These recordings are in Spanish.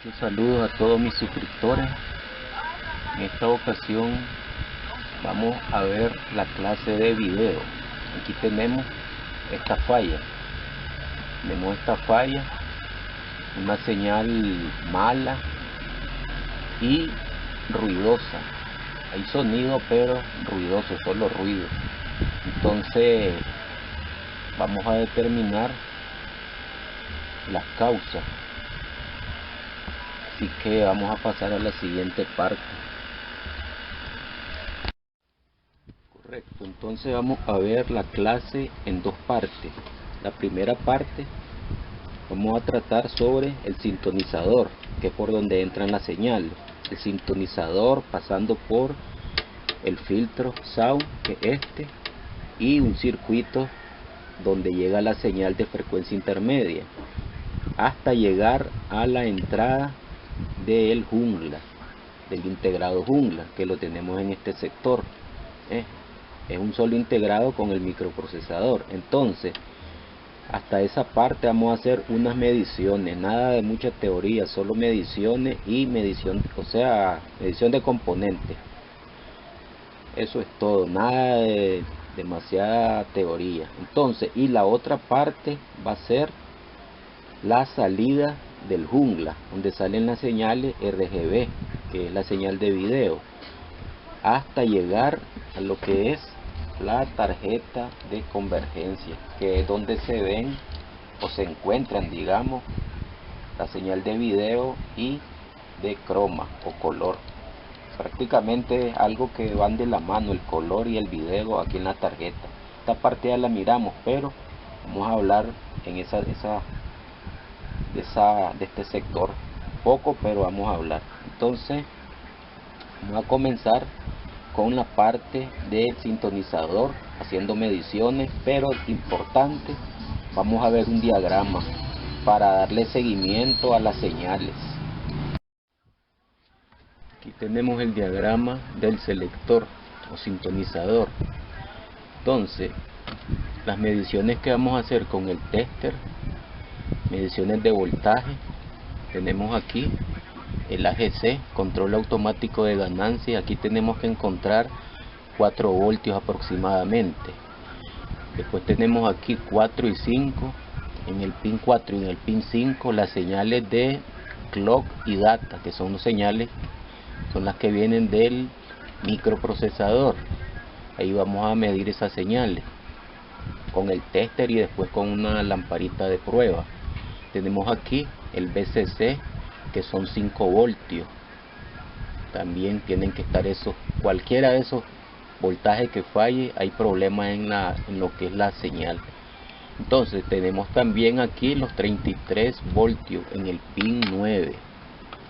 Muchos saludos a todos mis suscriptores. En esta ocasión vamos a ver la clase de video. Aquí tenemos esta falla. Una señal mala y ruidosa. Hay sonido pero ruidoso, solo ruido. Entonces vamos a determinar las causas. Así que vamos a pasar a la siguiente parte. Correcto, entonces vamos a ver la clase en dos partes. La primera parte vamos a tratar sobre el sintonizador, que es por donde entran las señales. El sintonizador pasando por el filtro sound, que es y un circuito donde llega la señal de frecuencia intermedia hasta llegar a la entrada del jungla, del integrado jungla, que lo tenemos en este sector. Es un solo integrado con el microprocesador. Entonces hasta esa parte vamos a hacer unas mediciones, nada de mucha teoría, solo mediciones y medición de componentes. Eso es todo, nada de demasiada teoría. Entonces, y la otra parte va a ser la salida del jungla, donde salen las señales RGB, que es la señal de video, hasta llegar a lo que es la tarjeta de convergencia, que es donde se ven o se encuentran, digamos, la señal de video y de croma o color. Prácticamente algo que van de la mano, el color y el video aquí en la tarjeta. Esta parte ya la miramos, pero vamos a hablar en de este sector poco, pero vamos a hablar. Entonces vamos a comenzar con la parte del sintonizador, haciendo mediciones, pero importante, vamos a ver un diagrama para darle seguimiento a las señales. Aquí tenemos el diagrama del selector o sintonizador. Entonces, las mediciones que vamos a hacer con el tester, mediciones de voltaje, tenemos aquí el AGC, control automático de ganancia. Aquí tenemos que encontrar 4 voltios aproximadamente. Después tenemos aquí 4 y 5, en el pin 4 y en el pin 5 las señales de clock y data, que son señales, son las que vienen del microprocesador. Ahí vamos a medir esas señales con el tester y después con una lamparita de prueba. Tenemos aquí el VCC, que son 5 voltios. También tienen que estar esos, cualquiera de esos voltajes que falle, hay problemas en lo que es la señal. Entonces tenemos también aquí los 33 voltios en el pin 9,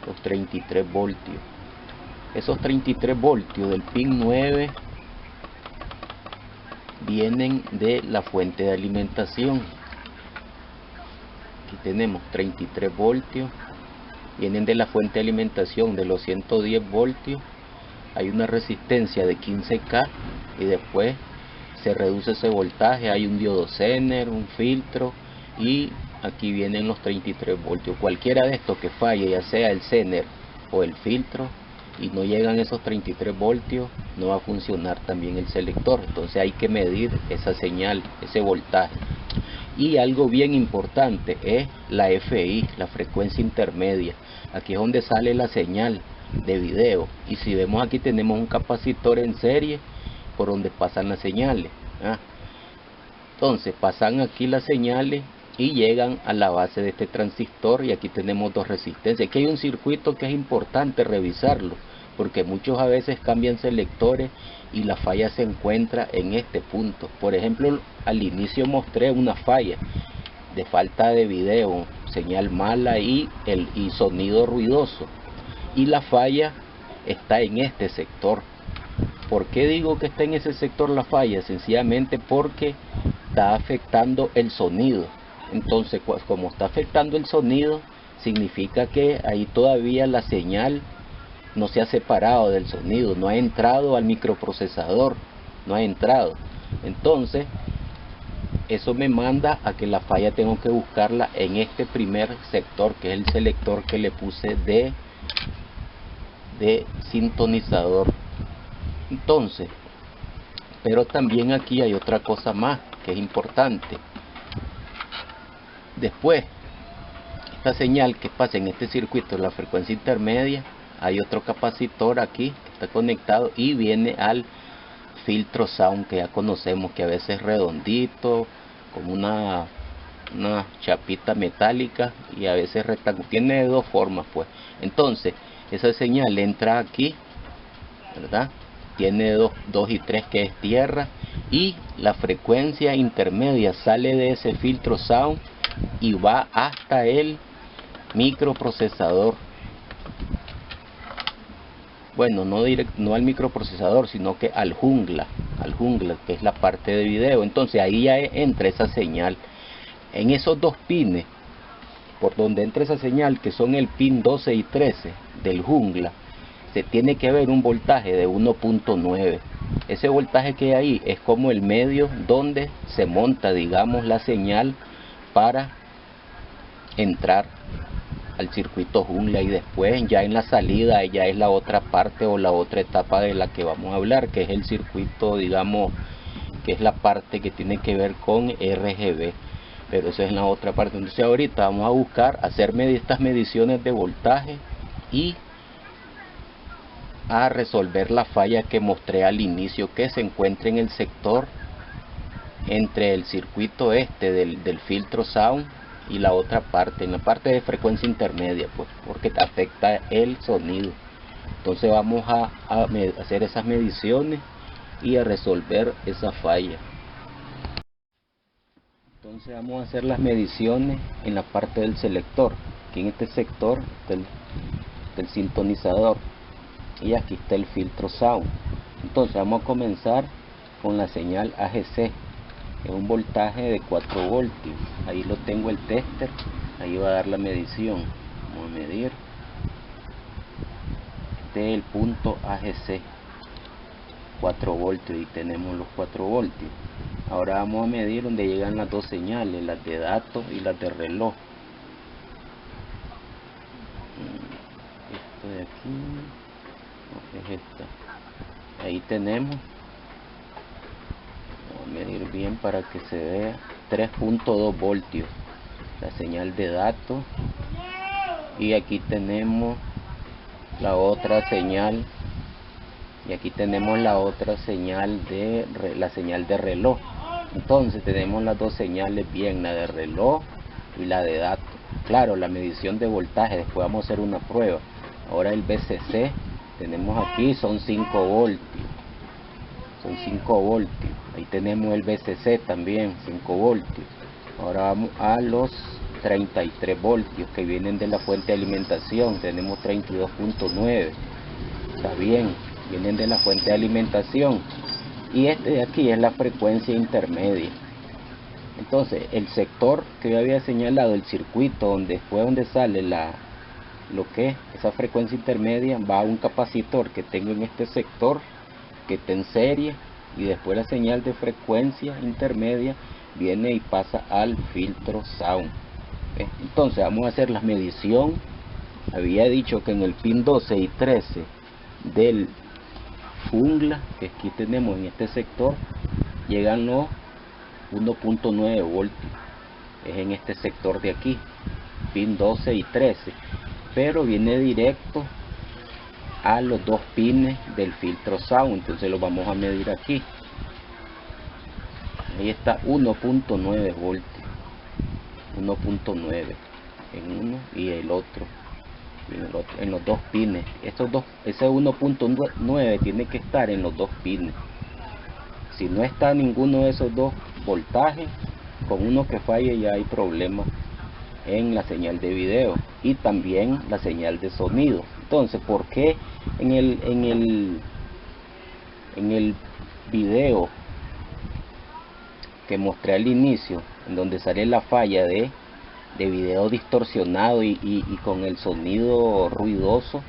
los 33 voltios. Esos 33 voltios del pin 9 vienen de la fuente de alimentación. Aquí tenemos 33 voltios, vienen de la fuente de alimentación de los 110 voltios. Hay una resistencia de 15K y después se reduce ese voltaje. Hay un diodo Zener, un filtro, y aquí vienen los 33 voltios. Cualquiera de estos que falle, ya sea el Zener o el filtro, y no llegan esos 33 voltios, no va a funcionar también el selector. Entonces hay que medir esa señal, ese voltaje. Y algo bien importante es la FI, la frecuencia intermedia. Aquí es donde sale la señal de video. Y si vemos aquí tenemos un capacitor en serie por donde pasan las señales. Entonces pasan aquí las señales y llegan a la base de este transistor, y aquí tenemos dos resistencias. Aquí hay un circuito que es importante revisarlo, porque muchos a veces cambian selectores y la falla se encuentra en este punto. Por ejemplo, al inicio mostré una falla de falta de video, señal mala y sonido ruidoso, y la falla está en este sector. ¿Por qué digo que está en ese sector la falla? Sencillamente porque está afectando el sonido. Entonces, como está afectando el sonido, significa que ahí todavía la señal no se ha separado del sonido, no ha entrado al microprocesador, no ha entrado. Entonces eso me manda a que la falla tengo que buscarla en este primer sector, que es el selector que le puse de sintonizador. Entonces, pero también aquí hay otra cosa más que es importante. Después, esta señal que pasa en este circuito, la frecuencia intermedia, hay otro capacitor aquí que está conectado y viene al filtro sound, que ya conocemos, que a veces es redondito, como una chapita metálica, y a veces rectangular. Tiene de dos formas, pues. Entonces, esa señal entra aquí, ¿verdad? Tiene 2 y 3, que es tierra, y la frecuencia intermedia sale de ese filtro sound y va hasta el microprocesador. Bueno, no al microprocesador, sino que al jungla, que es la parte de video. Entonces ahí ya entra esa señal. En esos dos pines, por donde entra esa señal, que son el pin 12 y 13 del jungla, se tiene que ver un voltaje de 1.9. Ese voltaje que hay ahí es como el medio donde se monta, digamos, la señal para entrar al circuito jungla, y después ya en la salida ya es la otra parte o la otra etapa de la que vamos a hablar, que es el circuito, digamos, que es la parte que tiene que ver con RGB, pero eso es en la otra parte. Entonces ahorita vamos a buscar hacer estas mediciones de voltaje y a resolver la falla que mostré al inicio, que se encuentra en el sector entre el circuito del filtro sound y la otra parte, en la parte de frecuencia intermedia, pues, porque afecta el sonido. Entonces vamos a hacer esas mediciones y a resolver esa falla. Entonces vamos a hacer las mediciones en la parte del selector, aquí en este sector del sintonizador, y aquí está el filtro sound. Entonces vamos a comenzar con la señal AGC, es un voltaje de 4 voltios. Ahí lo tengo el tester, ahí va a dar la medición. Vamos a medir del punto AGC 4 voltios, y tenemos los 4 voltios. Ahora vamos a medir donde llegan las dos señales, las de datos y las de reloj. Esto de aquí, no, es esta. Ahí tenemos, vamos a medir bien para que se vea, 3.2 voltios la señal de datos, y aquí tenemos la otra señal, y aquí tenemos la otra señal la señal de reloj. Entonces tenemos las dos señales bien, la de reloj y la de datos. Claro, la medición de voltaje, después vamos a hacer una prueba. Ahora el VCC tenemos aquí, son 5 voltios, son 5 voltios. Ahí tenemos el VCC también, 5 voltios. Ahora vamos a los 33 voltios que vienen de la fuente de alimentación. Tenemos 32.9, está bien, vienen de la fuente de alimentación. Y este de aquí es la frecuencia intermedia. Entonces el sector que yo había señalado, el circuito donde sale lo que es esa frecuencia intermedia, va a un capacitor que tengo en este sector, que está en serie, y después la señal de frecuencia intermedia viene y pasa al filtro sound. Entonces vamos a hacer la medición. Había dicho que en el pin 12 y 13 del jungla, que aquí tenemos en este sector, llegan los 1.9 voltios, es en este sector de aquí, pin 12 y 13, pero viene directo a los dos pines del filtro sound. Entonces lo vamos a medir aquí. Ahí está 1.9 voltios, 1.9 en uno y el otro, en los dos pines. Estos dos, ese 1.9 tiene que estar en los dos pines. Si no está ninguno de esos dos voltajes, con uno que falle ya hay problema en la señal de video y también la señal de sonido. Entonces, ¿por qué en el video que mostré al inicio, en donde sale la falla de video distorsionado y con el sonido ruidoso,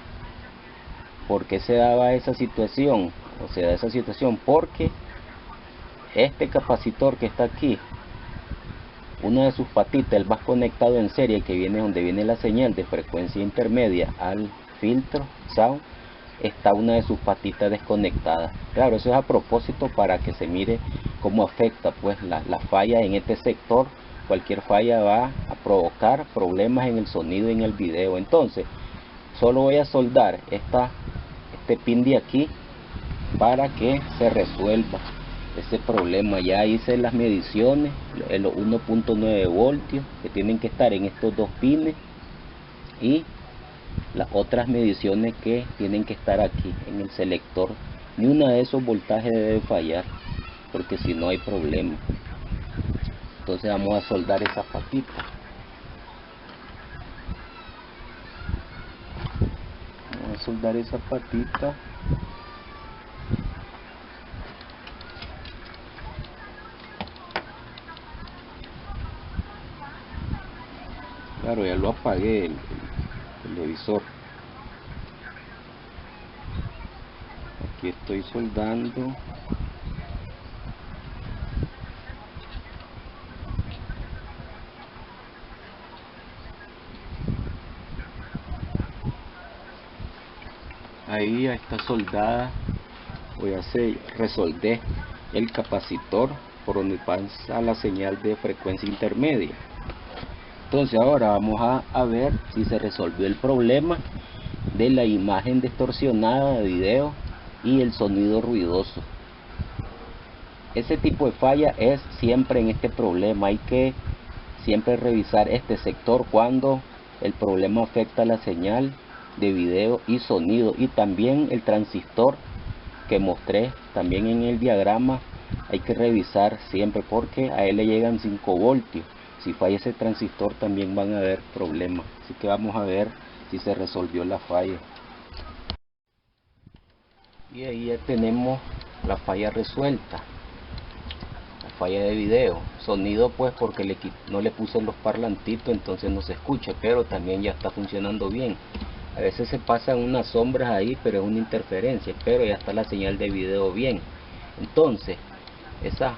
por qué se daba esa situación? O sea, esa situación porque este capacitor que está aquí una de sus patitas, el más conectado en serie, que viene donde viene la señal de frecuencia intermedia al filtro sound, está una de sus patitas desconectada. Claro, eso es a propósito para que se mire cómo afecta pues la falla en este sector. Cualquier falla va a provocar problemas en el sonido y en el video. Entonces solo voy a soldar este pin de aquí para que se resuelva ese problema. Ya hice las mediciones, los 1.9 voltios que tienen que estar en estos dos pines, y las otras mediciones que tienen que estar aquí en el selector. Ni una de esos voltajes debe fallar, porque si no hay problema. Entonces vamos a soldar esa patita. Vamos a soldar esa patita. Claro, ya lo apagué el televisor. Aquí estoy soldando. Ahí ya está soldada. Voy a resoldé el capacitor por donde pasa la señal de frecuencia intermedia. Entonces ahora vamos a ver si se resolvió el problema de la imagen distorsionada de video y el sonido ruidoso. Ese tipo de falla es siempre en este problema. Hay que siempre revisar este sector cuando el problema afecta la señal de video y sonido, y también el transistor que mostré también en el diagrama. Hay que revisar siempre porque a él le llegan 5 voltios. Si falla ese transistor también van a haber problemas. Así que vamos a ver si se resolvió la falla. Y ahí ya tenemos la falla resuelta. La falla de video. Sonido pues porque no le puse los parlantitos, entonces no se escucha, pero también ya está funcionando bien. A veces se pasan unas sombras ahí, pero es una interferencia, pero ya está la señal de video bien. Entonces esas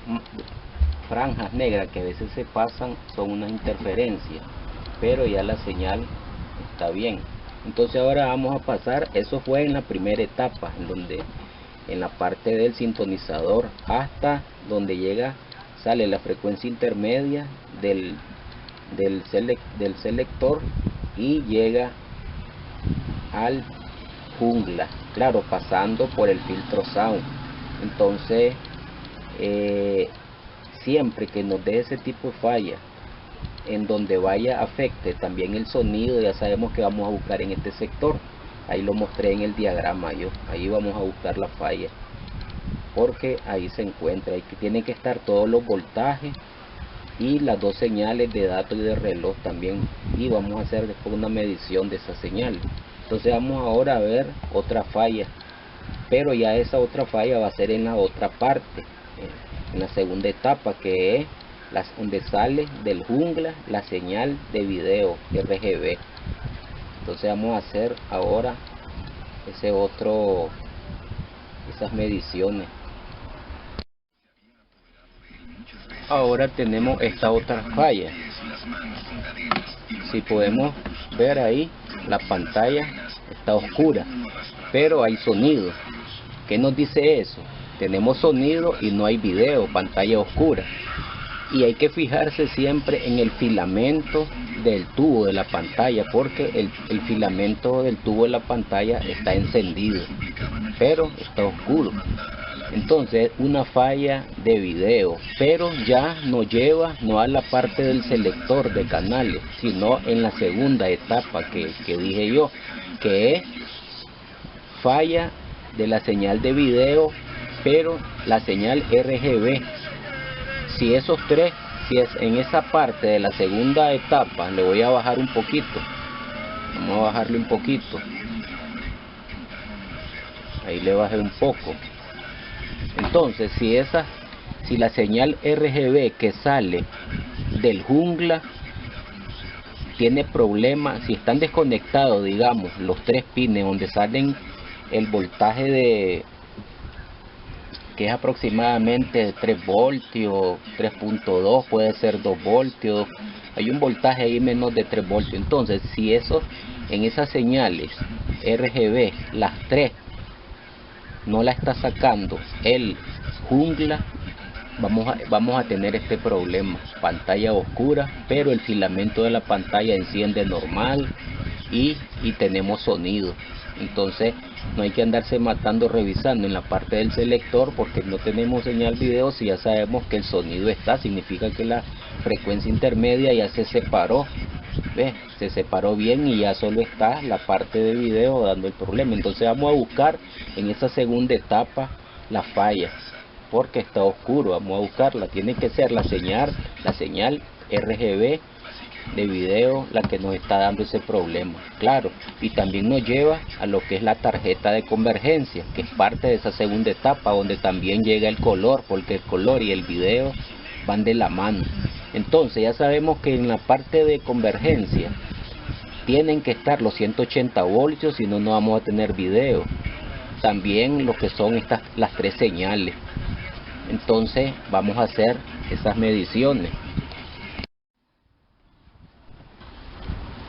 franjas negras que a veces se pasan son unas interferencias, pero ya la señal está bien. Entonces ahora vamos a pasar, eso fue en la primera etapa, en la parte del sintonizador, hasta donde sale la frecuencia intermedia del selector y llega al jungla, claro, pasando por el filtro sound. Entonces siempre que nos dé ese tipo de falla en donde vaya afecte también el sonido, ya sabemos que vamos a buscar en este sector. Ahí lo mostré en el diagrama ahí vamos a buscar la falla, porque ahí se encuentra. Ahí que tienen que estar todos los voltajes y las dos señales de datos y de reloj también, y vamos a hacer después una medición de esa señal. Entonces vamos ahora a ver otra falla, pero ya esa otra falla va a ser en la otra parte, en la segunda etapa, que es donde sale del jungla la señal de video RGB. Entonces vamos a hacer ahora esas mediciones. Ahora tenemos esta otra falla. Si podemos ver ahí, la pantalla está oscura, pero hay sonido. ¿Qué nos dice eso? Tenemos sonido y no hay video, pantalla oscura. Y hay que fijarse siempre en el filamento del tubo de la pantalla, porque el filamento del tubo de la pantalla está encendido, pero está oscuro. Entonces una falla de video, pero ya nos lleva no a la parte del selector de canales, sino en la segunda etapa que dije yo, que es falla de la señal de video, pero la señal RGB. Si esos tres, si es en esa parte de la segunda etapa, le voy a bajar un poquito. Vamos a bajarle un poquito. Ahí le bajé un poco. Entonces, si la señal RGB que sale del jungla tiene problemas, si están desconectados, digamos, los tres pines donde salen el voltaje que es aproximadamente 3 voltios, 3.2, puede ser 2 voltios, hay un voltaje ahí menos de 3 voltios. Entonces, si eso, en esas señales RGB, las tres, no la está sacando el jungla, vamos a tener este problema, pantalla oscura, pero el filamento de la pantalla enciende normal y tenemos sonido. Entonces no hay que andarse matando revisando en la parte del selector, porque no tenemos señal video. Si ya sabemos que el sonido está, significa que la frecuencia intermedia ya se separó, ¿ves? Se separó bien y ya solo está la parte de video dando el problema. Entonces vamos a buscar en esa segunda etapa las fallas, porque está oscuro. Vamos a buscarla, tiene que ser la señal RGB de video la que nos está dando ese problema, claro. Y también nos lleva a lo que es la tarjeta de convergencia, que es parte de esa segunda etapa, donde también llega el color, porque el color y el video van de la mano. Entonces ya sabemos que en la parte de convergencia tienen que estar los 180 voltios, si no, no vamos a tener video. También lo que son las tres señales. Entonces vamos a hacer esas mediciones.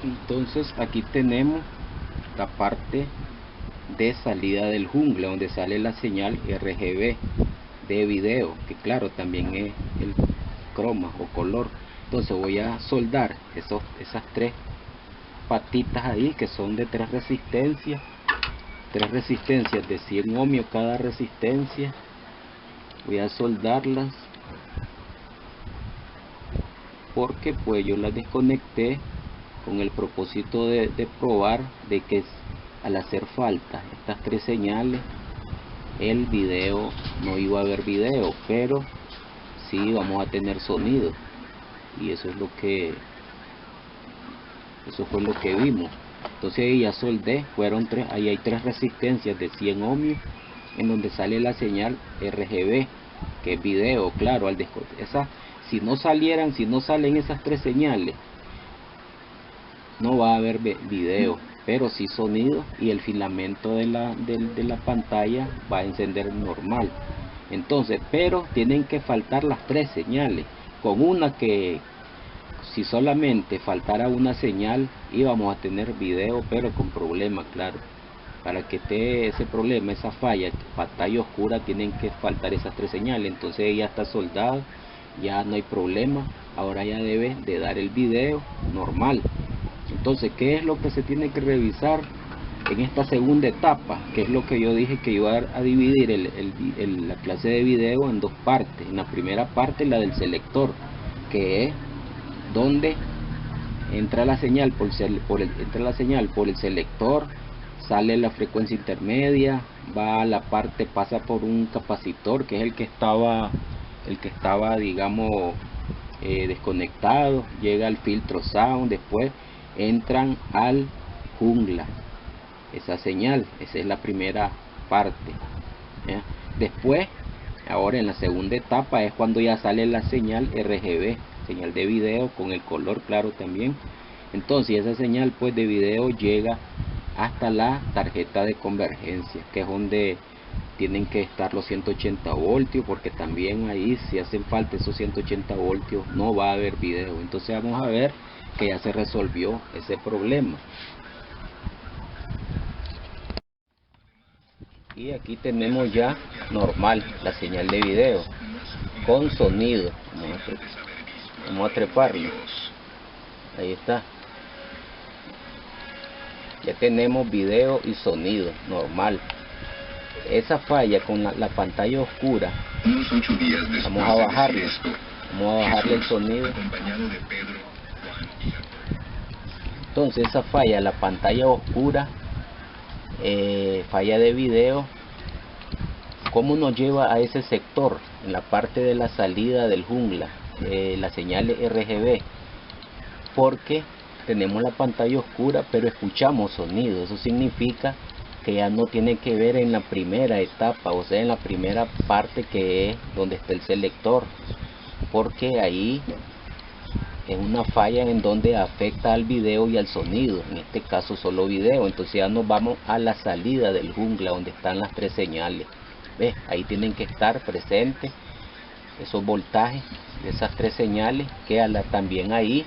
Entonces aquí tenemos la parte de salida del jungla, donde sale la señal RGB de video, que claro, también es el croma o color. Entonces voy a soldar esas tres patitas ahí, que son de tres resistencias de 100 ohmios cada resistencia. Voy a soldarlas porque pues yo las desconecté con el propósito de probar de que al hacer falta estas tres señales, el video no iba a haber video, pero sí vamos a tener sonido. Y eso fue lo que vimos. Entonces ahí ya soldé, ahí hay tres resistencias de 100 ohmios en donde sale la señal RGB, que es video, claro. Si no salen esas tres señales, no va a haber video, pero sí sonido, y el filamento de la pantalla va a encender normal. Entonces, pero tienen que faltar las tres señales, con una que si solamente faltara una señal íbamos a tener video, pero con problema, claro. Para que esté ese problema, esa falla, pantalla oscura, tienen que faltar esas tres señales. Entonces ya está soldado, ya no hay problema. Ahora ya debe de dar el video normal. Entonces, ¿qué es lo que se tiene que revisar en esta segunda etapa? Que es lo que yo dije, que iba a dividir la clase de video en dos partes. En la primera parte, la del selector, que es donde entra la señal por el selector, sale la frecuencia intermedia, va a la parte, pasa por un capacitor, que es el que estaba digamos desconectado, llega al filtro sound, después entran al jungla, esa señal, esa es la primera parte, ¿ya? Después, ahora en la segunda etapa es cuando ya sale la señal RGB, señal de video con el color claro también. Entonces esa señal pues de video llega hasta la tarjeta de convergencia, que es donde tienen que estar los 180 voltios, porque también ahí, si hacen falta esos 180 voltios, no va a haber video. Entonces vamos a ver que ya se resolvió ese problema. Y aquí tenemos ya normal la señal de video con sonido. Vamos a treparlo. Ahí está. Ya tenemos video y sonido normal. Esa falla con la pantalla oscura, vamos a bajarle el sonido. Entonces esa falla, la pantalla oscura, falla de video, ¿cómo nos lleva a ese sector? En la parte de la salida del jungla, la señal RGB, porque tenemos la pantalla oscura pero escuchamos sonido. Eso significa que ya no tiene que ver en la primera etapa, o sea en la primera parte, que es donde está el selector, porque ahí es una falla en donde afecta al video y al sonido, en este caso solo video. Entonces ya nos vamos a la salida del jungla, donde están las tres señales. ¿Ves? Ahí tienen que estar presentes esos voltajes de esas 3 señales, que también ahí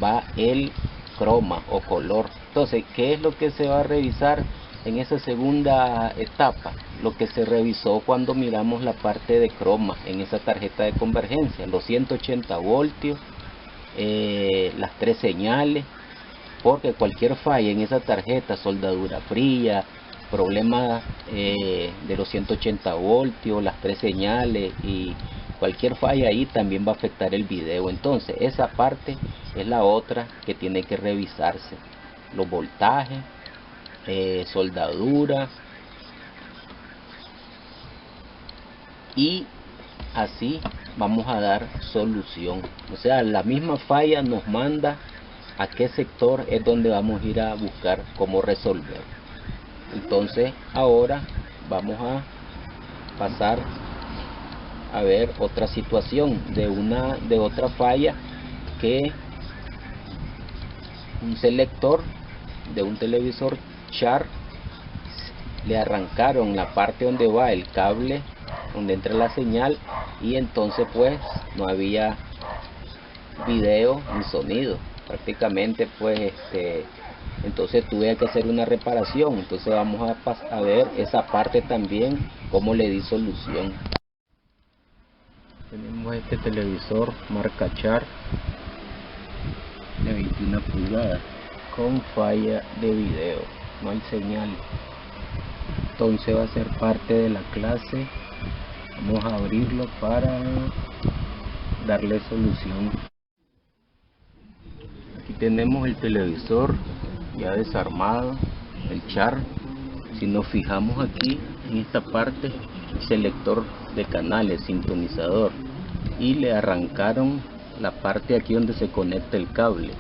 va el croma o color. Entonces, ¿qué es lo que se va a revisar en esa segunda etapa? Lo que se revisó cuando miramos la parte de croma en esa tarjeta de convergencia, los 180 voltios, las 3 señales, porque cualquier falla en esa tarjeta, soldadura fría, problema de los 180 voltios, las 3 señales y cualquier falla ahí también va a afectar el video. Entonces esa parte es la otra que tiene que revisarse, los voltajes, soldadura, y así vamos a dar solución. O sea, la misma falla nos manda a qué sector es donde vamos a ir a buscar cómo resolver. Entonces ahora vamos a pasar a ver otra situación de otra falla, que un selector de un televisor Sharp le arrancaron la parte donde va el cable, donde entra la señal, y entonces pues no había video ni sonido prácticamente, pues entonces tuve que hacer una reparación. Entonces vamos a ver esa parte también, cómo le di solución. Tenemos este televisor marca Sharp de 21 pulgadas con falla de video, no hay señal. Entonces va a ser parte de la clase. Vamos a abrirlo para darle solución. Aquí tenemos el televisor ya desarmado, el Sharp. Si nos fijamos aquí en esta parte, selector de canales, sintonizador, y le arrancaron la parte aquí donde se conecta el cable.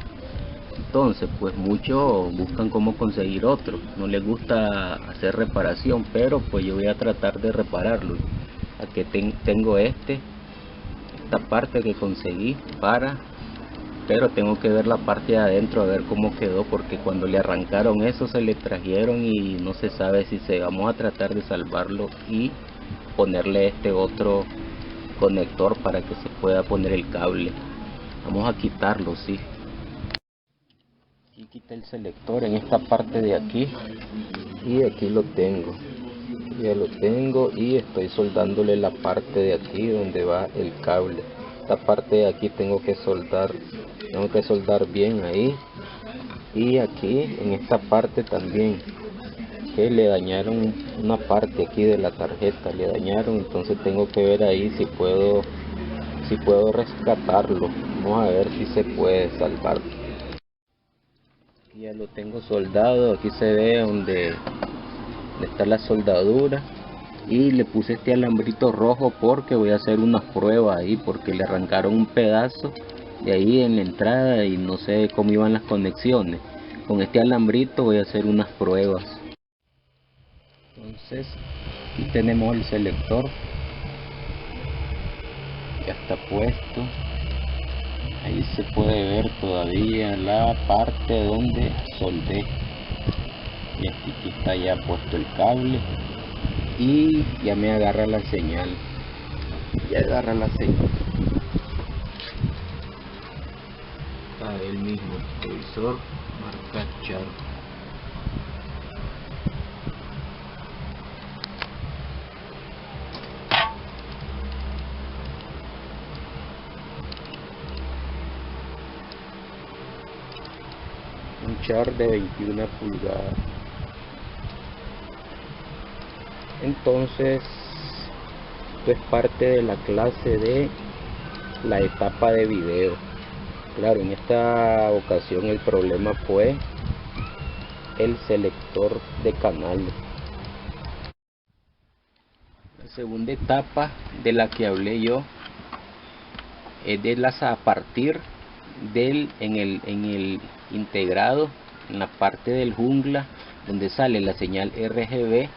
Entonces pues muchos buscan cómo conseguir otro, no les gusta hacer reparación, pero pues yo voy a tratar de repararlo. Aquí tengo esta parte que conseguí pero tengo que ver la parte de adentro a ver cómo quedó, porque cuando le arrancaron eso se le trajeron y no se sabe si vamos a tratar de salvarlo y ponerle este otro conector para que se pueda poner el cable. Vamos a quitarlo, sí. Aquí quité el selector en esta parte de aquí y aquí lo tengo. Ya lo tengo y estoy soldándole la parte de aquí donde va el cable. Esta parte de aquí tengo que soldar bien ahí, y aquí en esta parte también, que le dañaron una parte aquí de la tarjeta, le dañaron. Entonces tengo que ver ahí si puedo rescatarlo. Vamos a ver si se puede salvar. Aquí ya lo tengo soldado, aquí se ve donde está la soldadura, y le puse este alambrito rojo porque voy a hacer una prueba ahí, porque le arrancaron un pedazo de ahí en la entrada y no sé cómo iban las conexiones. Con este alambrito voy a hacer unas pruebas. Entonces aquí tenemos el selector, ya está puesto. Ahí se puede ver todavía la parte donde soldé, y aquí está ya puesto el cable y ya me agarra la señal, está el mismo televisor marca Sharp. Un Sharp de 21 pulgadas. Entonces esto es parte de la clase de la etapa de video. Claro, en esta ocasión el problema fue el selector de canales. La segunda etapa de la que hablé yo es de las a partir del en el integrado, en la parte del jungla donde sale la señal RGB.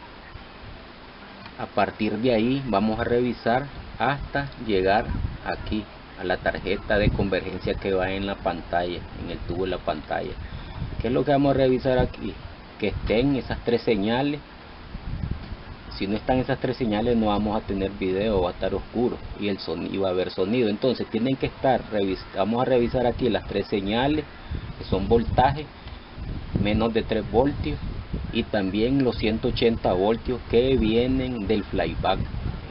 A partir de ahí vamos a revisar hasta llegar aquí a la tarjeta de convergencia que va en la pantalla, en el tubo de la pantalla. ¿Qué es lo que vamos a revisar aquí? Que estén esas 3 señales Si no están esas tres señales no vamos a tener video, va a estar oscuro y el sonido, va a haber sonido. Entonces tienen que estar, vamos a revisar aquí las tres señales que son voltaje menos de 3 voltios y también los 180 voltios que vienen del flyback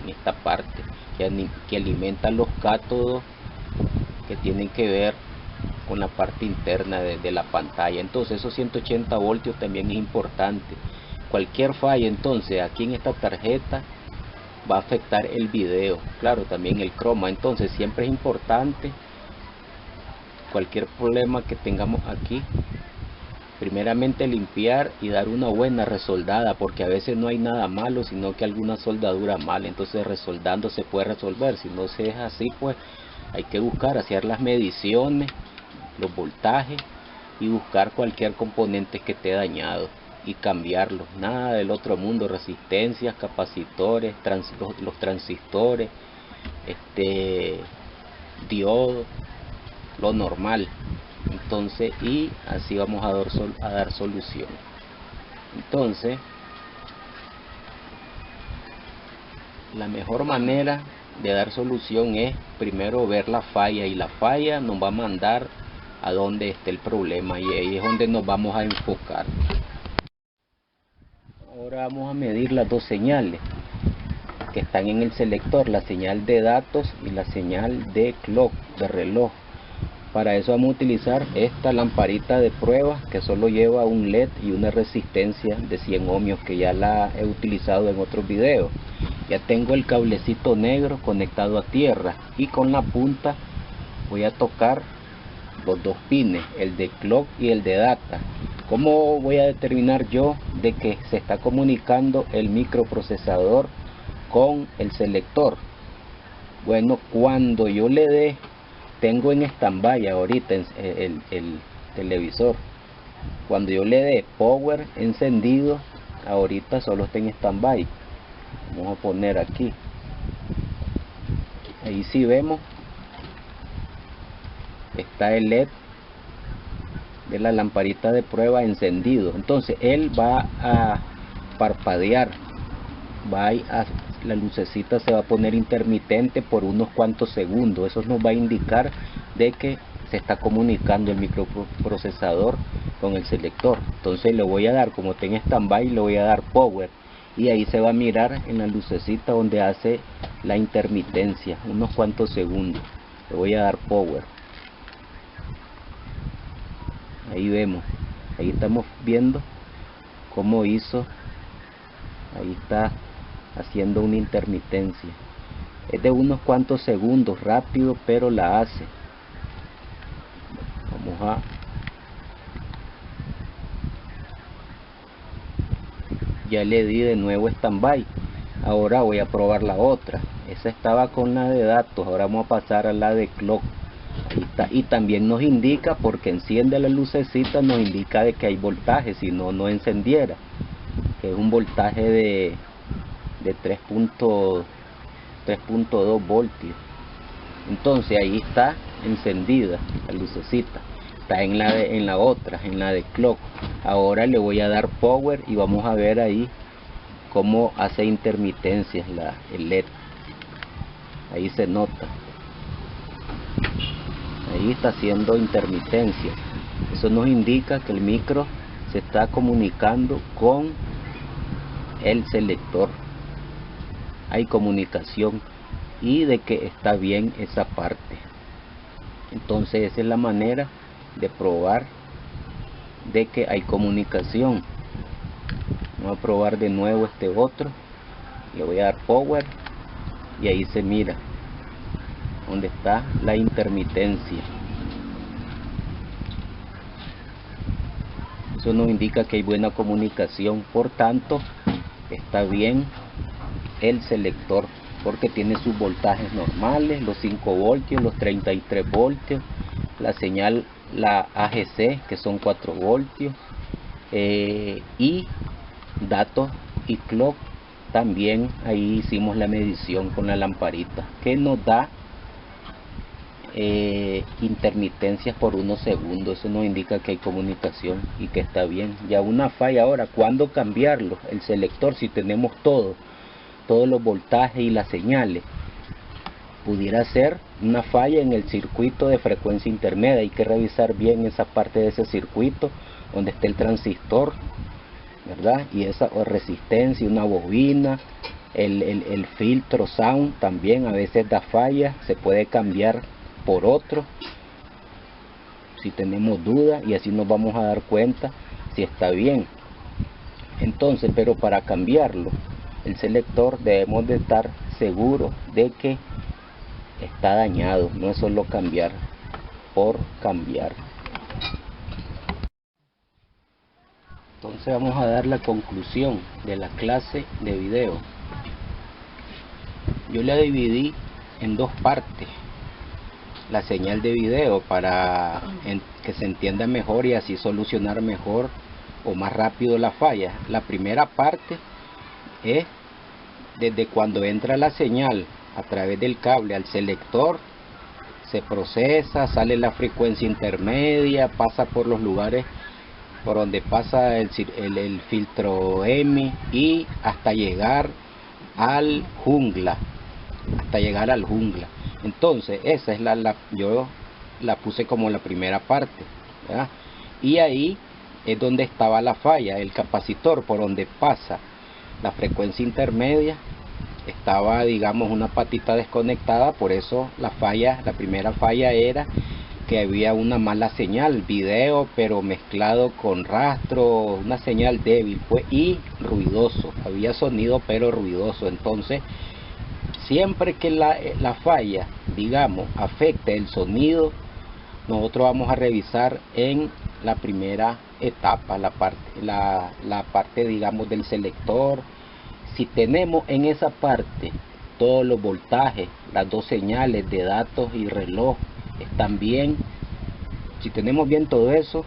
en esta parte que alimentan los cátodos que tienen que ver con la parte interna de la pantalla. Entonces esos 180 voltios también es importante. Cualquier falla entonces aquí en esta tarjeta va a afectar el video, claro, también el croma. Entonces siempre es importante cualquier problema que tengamos aquí, primeramente limpiar y dar una buena resoldada, porque a veces no hay nada malo, sino que alguna soldadura mala. Entonces resoldando se puede resolver. Si no se es así, pues hay que buscar, hacer las mediciones, los voltajes y buscar cualquier componente que esté dañado y cambiarlo. Nada del otro mundo, resistencias, capacitores, los transistores, diodos, lo normal. Entonces, y así vamos a dar solución. Entonces, la mejor manera de dar solución es primero ver la falla, y la falla nos va a mandar a donde esté el problema, y ahí es donde nos vamos a enfocar. Ahora vamos a medir las dos señales que están en el selector, la señal de datos y la señal de clock, de reloj. Para eso vamos a utilizar esta lamparita de prueba que solo lleva un LED y una resistencia de 100 ohmios, que ya la he utilizado en otros videos. Ya tengo el cablecito negro conectado a tierra y con la punta voy a tocar los dos pines, el de clock y el de data. ¿Cómo voy a determinar yo de que se está comunicando el microprocesador con el selector? Bueno, cuando yo le dé, tengo en stand-by ahorita el televisor. Cuando yo le dé power encendido, ahorita solo está en stand-by. Vamos a poner aquí. Ahí sí vemos, está el LED de la lamparita de prueba encendido. Entonces él va a parpadear, la lucecita se va a poner intermitente por unos cuantos segundos. Eso nos va a indicar de que se está comunicando el microprocesador con el selector. Entonces le voy a dar, como está en stand-by, le voy a dar power, y ahí se va a mirar en la lucecita donde hace la intermitencia, unos cuantos segundos. Le voy a dar power. Ahí vemos, ahí estamos viendo cómo hizo, ahí está haciendo una intermitencia. Es de unos cuantos segundos, rápido, pero la hace. Vamos a ya le di de nuevo stand-by. Ahora voy a probar la otra. Esa estaba con la de datos, ahora vamos a pasar a la de clock. Ahí está. Y también nos indica, porque enciende la lucecita, nos indica de que hay voltaje, si no, no encendiera, que es un voltaje de 3.2 voltios. Entonces ahí está encendida la lucecita. Está en la otra, en la de clock. Ahora le voy a dar power y vamos a ver ahí cómo hace intermitencias el LED. Ahí se nota, ahí está haciendo intermitencia. Eso nos indica que el micro se está comunicando con el selector. Hay comunicación y de que está bien esa parte. Entonces esa es la manera de probar de que hay comunicación. Vamos a probar de nuevo este otro. Le voy a dar power y ahí se mira donde está la intermitencia. Eso nos indica que hay buena comunicación, por tanto está bien el selector, porque tiene sus voltajes normales, los 5 voltios, los 33 voltios, la señal, la AGC, que son 4 voltios, y datos y clock. También ahí hicimos la medición con la lamparita, que nos da intermitencias por unos segundos. Eso nos indica que hay comunicación y que está bien. Ya una falla ahora, ¿cuándo cambiarlo? El selector, si tenemos todo, todos los voltajes y las señales. Pudiera ser una falla en el circuito de frecuencia intermedia. Hay que revisar bien esa parte de ese circuito donde está el transistor, ¿verdad? Y esa resistencia, una bobina, el filtro sound también a veces da falla, se puede cambiar por otro si tenemos dudas, y así nos vamos a dar cuenta si está bien. Entonces, pero para cambiarlo, el selector debemos de estar seguros de que está dañado, no es solo cambiar por cambiar. Entonces vamos a dar la conclusión de la clase de video. Yo la dividí en dos partes, la señal de video, para que se entienda mejor y así solucionar mejor o más rápido la falla. La primera parte es desde cuando entra la señal a través del cable al selector, se procesa, sale la frecuencia intermedia, pasa por los lugares por donde pasa el filtro EMI y hasta llegar al jungla, Entonces esa es yo la puse como la primera parte, ¿verdad? Y ahí es donde estaba la falla, el capacitor por donde pasa la frecuencia intermedia estaba, digamos, una patita desconectada. Por eso la primera falla era que había una mala señal, video pero mezclado con rastro, una señal débil pues, y ruidoso, había sonido pero ruidoso. Entonces siempre que la falla, digamos, afecte el sonido, nosotros vamos a revisar en la primera etapa, la parte digamos del selector. Si tenemos en esa parte todos los voltajes, las dos señales de datos y reloj están bien, si tenemos bien todo eso,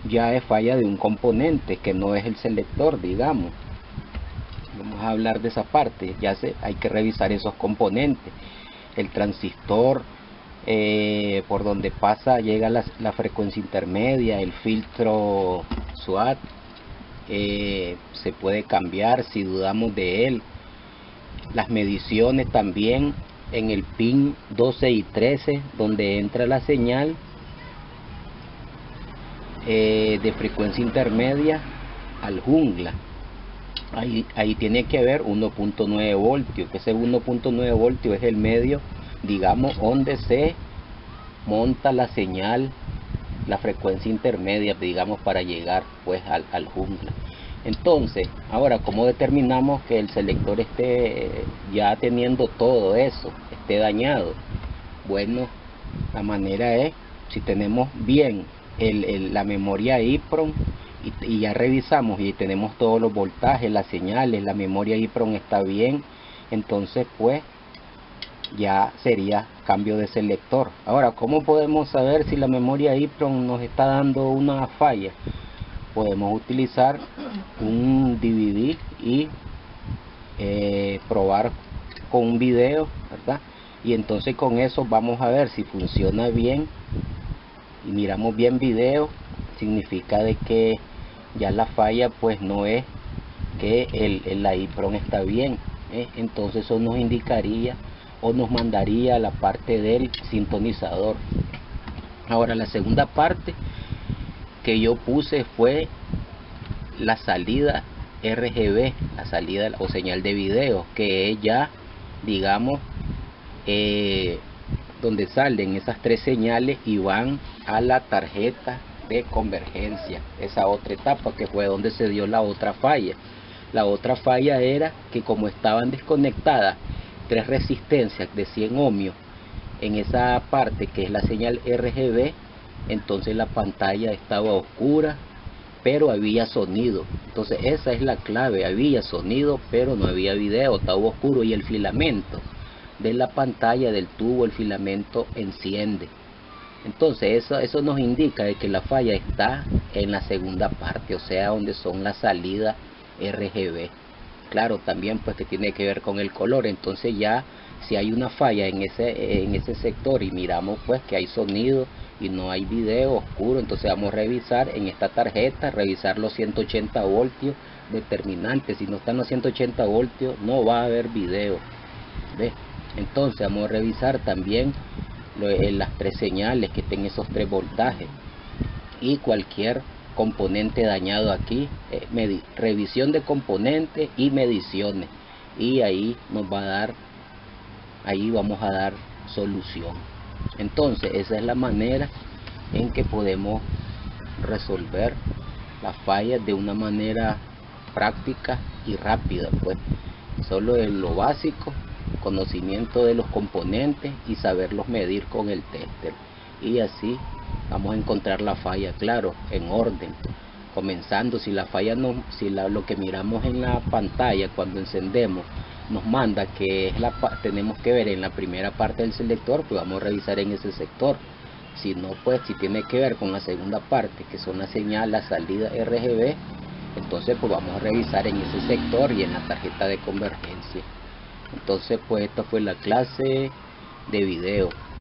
ya es falla de un componente que no es el selector, digamos. Vamos a hablar de esa parte, hay que revisar esos componentes, el transistor, por donde pasa, llega la frecuencia intermedia, el filtro SWAT, se puede cambiar si dudamos de él. Las mediciones también en el pin 12 y 13 donde entra la señal de frecuencia intermedia al jungla, ahí tiene que haber 1.9 voltios, que ese 1.9 voltios es el medio, digamos, donde se monta la señal, la frecuencia intermedia, digamos, para llegar pues al jungla. Entonces, ahora, ¿cómo determinamos que el selector esté ya teniendo todo eso, esté dañado? Bueno, la manera es, si tenemos bien la memoria EEPROM y ya revisamos y tenemos todos los voltajes, las señales, la memoria EEPROM está bien, entonces pues ya sería cambio de selector. Ahora, ¿cómo podemos saber si la memoria EEPROM nos está dando una falla? Podemos utilizar un DVD y probar con un video, ¿verdad? Y entonces con eso vamos a ver si funciona bien y miramos bien video, significa de que ya la falla pues no es que la EEPROM está bien, entonces eso nos indicaría o nos mandaría a la parte del sintonizador. Ahora, la segunda parte que yo puse fue la salida RGB, la salida o señal de video, que es ya, digamos, donde salen esas tres señales y van a la tarjeta de convergencia, esa otra etapa que fue donde se dio la otra falla. La otra falla era que como estaban desconectadas tres resistencias de 100 ohmios en esa parte que es la señal RGB, entonces la pantalla estaba oscura pero había sonido. Entonces esa es la clave, había sonido pero no había video, estaba oscuro, y el filamento de la pantalla del tubo, el filamento enciende. Entonces eso nos indica de que la falla está en la segunda parte, o sea, donde son las salidas RGB. Claro, también pues que tiene que ver con el color. Entonces ya si hay una falla en ese sector y miramos pues que hay sonido y no hay video oscuro, entonces vamos a revisar en esta tarjeta, revisar los 180 voltios determinantes. Si no están los 180 voltios no va a haber video, ¿ves? Entonces vamos a revisar también las 3 señales que estén esos 3 voltajes y cualquier componente dañado aquí, revisión de componentes y mediciones, y ahí nos va a dar, ahí vamos a dar solución. Entonces esa es la manera en que podemos resolver las fallas de una manera práctica y rápida, pues solo en lo básico, conocimiento de los componentes y saberlos medir con el tester, y así vamos a encontrar la falla, claro, en orden, comenzando. Si la falla no, lo que miramos en la pantalla cuando encendemos nos manda que es tenemos que ver en la primera parte del selector, pues vamos a revisar en ese sector. Si no, pues si tiene que ver con la segunda parte, que son la señal, la salida RGB, entonces pues vamos a revisar en ese sector y en la tarjeta de convergencia. Entonces pues esta fue la clase de video.